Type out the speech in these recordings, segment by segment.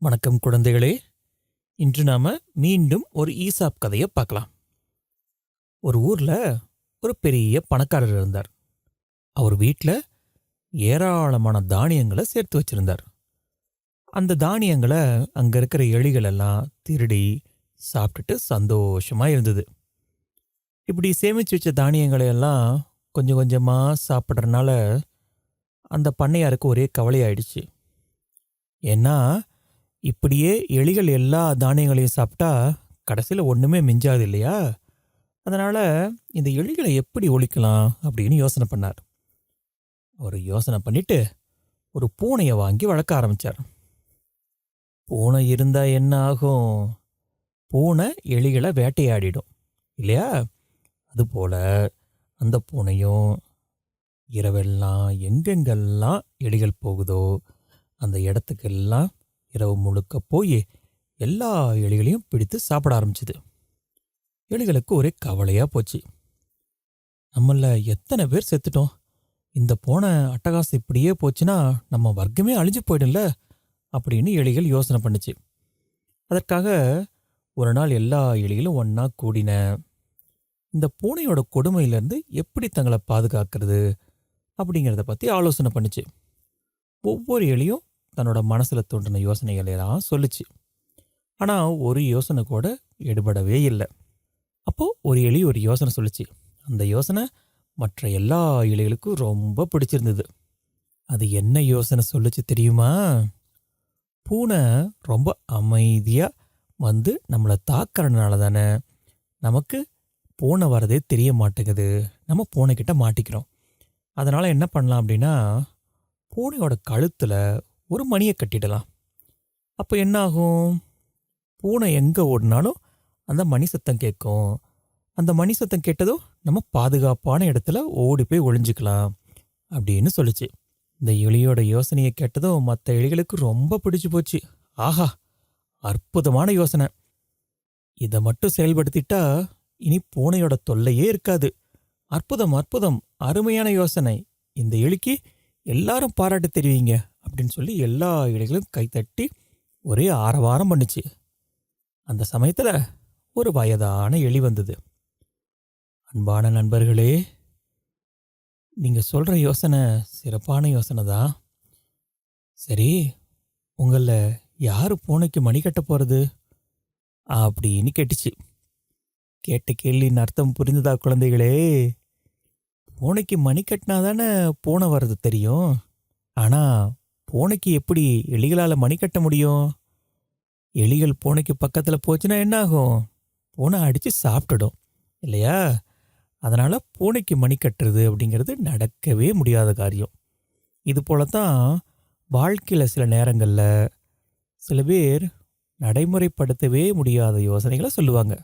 வணக்கம் குழந்தைகளே. இன்று நாம மீண்டும் ஒரு ஈசாப் கதையை பார்க்கலாம். ஒரு ஊர்ல ஒரு பெரிய பணக்காரர் இருந்தார். அவர் வீட்டில் ஏராளமான தானியங்களை சேர்த்து வச்சிருந்தார். அந்த தானியங்களை அங்க இருக்கிற எலிகள் எல்லாம் திருடி சாப்பிட்டுட்டு சந்தோஷமா இருந்தது. இப்படி சேமிச்சு வச்ச தானியங்களை எல்லாம் கொஞ்சம் கொஞ்சமா சாப்பிட்றதுனால அந்த பண்ணையாருக்கு ஒரே கவலையாயிடுச்சு. ஏன்னா இப்படியே எலிகள் எல்லா தானியங்களையும் சாப்பிட்டா கடைசியில் ஒன்றுமே மிஞ்சாது இல்லையா? அதனால் இந்த எலிகளை எப்படி ஒழிக்கலாம் அப்படின்னு யோசனை பண்ணார். அவர் யோசனை பண்ணிட்டு ஒரு பூனையை வாங்கி வளர்க்க ஆரம்பித்தார். பூனை இருந்தால் என்ன ஆகும்? பூனை எலிகளை வேட்டையாடிடும் இல்லையா? அதுபோல் அந்த பூனையும் இரவெல்லாம் எங்கெங்கெல்லாம் எலிகள் போகுதோ அந்த இடத்துக்கெல்லாம் இரவு முழுக்க போய் எல்லா எலிகளையும் பிடித்து சாப்பிட ஆரம்பிச்சுது. எலிகளுக்கு ஒரே கவலையாக போச்சு. நம்மள எத்தனை பேர் செத்துட்டோம், இந்த போன அட்டகாசம் இப்படியே போச்சுன்னா நம்ம வர்க்கமே அழிஞ்சு போயிடும்ல அப்படின்னு எலிகள் யோசனை பண்ணுச்சு. அதற்காக ஒரு நாள் எல்லா எலிகளும் ஒன்றா கூடின இந்த பூனையோட கொடுமையிலேருந்து எப்படி தங்களை பாதுகாக்கிறது அப்படிங்கிறத பற்றி ஆலோசனை பண்ணுச்சு. ஒவ்வொரு எலியும் தன்னோட மனசில் தோன்றின யோசனைகளெல்லாம் சொல்லிச்சு. ஆனால் ஒரு யோசனை கூட எடுபடவே இல்லை. அப்போது ஒரு எலி ஒரு யோசனை சொல்லிச்சு. அந்த யோசனை மற்ற எல்லா எலிகளுக்கும் ரொம்ப பிடிச்சிருந்தது. அது என்ன யோசனை சொல்லிச்சு தெரியுமா? பூனை ரொம்ப அமைதியாக வந்து நம்மளை தாக்கிறதுனால தானே நமக்கு பூனை வரதே தெரிய மாட்டேங்குது, நம்ம பூனைக்கிட்ட மாட்டிக்கிறோம். அதனால் என்ன பண்ணலாம் அப்படின்னா, பூனையோட கழுத்தில் ஒரு மணியை கட்டிடலாம். அப்போ என்ன ஆகும்? பூனை எங்கே ஓடினாலும் அந்த மணி சத்தம் கேட்கும். அந்த மணி சத்தம் கேட்டதும் நம்ம பாதுகாப்பான இடத்துல ஓடி போய் ஒளிஞ்சிக்கலாம் அப்படின்னு சொல்லிச்சு. இந்த எலியோட யோசனையை கேட்டதும் மற்ற எலிகளுக்கு ரொம்ப பிடிச்சு போச்சு. ஆஹா, அற்புதமான யோசனை! இதை மட்டும் செயல்படுத்திட்டா இனி பூனையோட தொல்லையே இருக்காது. அற்புதம் அற்புதம், அருமையான யோசனை! இந்த எலிக்கு எல்லாரும் பாராட்டு தெரிவிங்க அப்படின்னு சொல்லி எல்லா எலிகளும் கைத்தட்டி ஒரே ஆரவாரம் பண்ணுச்சு. அந்த சமயத்தில் ஒரு வயதான எலி வந்தது. அன்பான நண்பர்களே, நீங்கள் சொல்கிற யோசனை சிறப்பான யோசனை தான். சரி, உங்களில் யார் பூனைக்கு மணி கட்ட போகிறது அப்படின்னு கேட்டுச்சு. கேட்ட கேள்வியின் அர்த்தம் புரிந்ததா குழந்தைகளே? பூனைக்கு மணி கட்டினா தானே பூனை வர்றது தெரியும். ஆனால் பூனைக்கு எப்படி எலிகளால் மணி கட்ட முடியும்? எலிகள் பூனைக்கு பக்கத்தில் போச்சுன்னா என்ன ஆகும்? பூனை அடித்து சாப்பிட்டுடும் இல்லையா? அதனால் பூனைக்கு மணி கட்டுறது அப்படிங்கிறது நடக்கவே முடியாத காரியம். இது போல தான் வாழ்க்கையில் சில நேரங்களில் சில பேர் நடைமுறைப்படுத்தவே முடியாத யோசனைகளை சொல்லுவாங்க.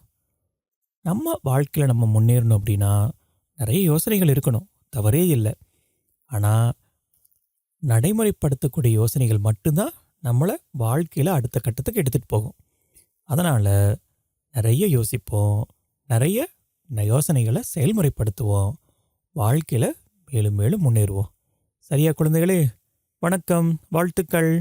நம்ம வாழ்க்கையில் நம்ம முன்னேறணும் அப்படின்னா நிறைய யோசனைகள் இருக்கணும், தவறே இல்லை. ஆனால் நடைமுறைப்படுத்தக்கூடிய யோசனைகள் மட்டும்தான் நம்மளை வாழ்க்கையில் அடுத்த கட்டத்துக்கு எடுத்துகிட்டு போகும். அதனால் நிறைய யோசிப்போம், நிறைய யோசனைகளை செயல்முறைப்படுத்துவோம், வாழ்க்கையில் மேலும் மேலும் முன்னேறுவோம். சரியா குழந்தைகளே? வணக்கம், வாழ்த்துக்கள்.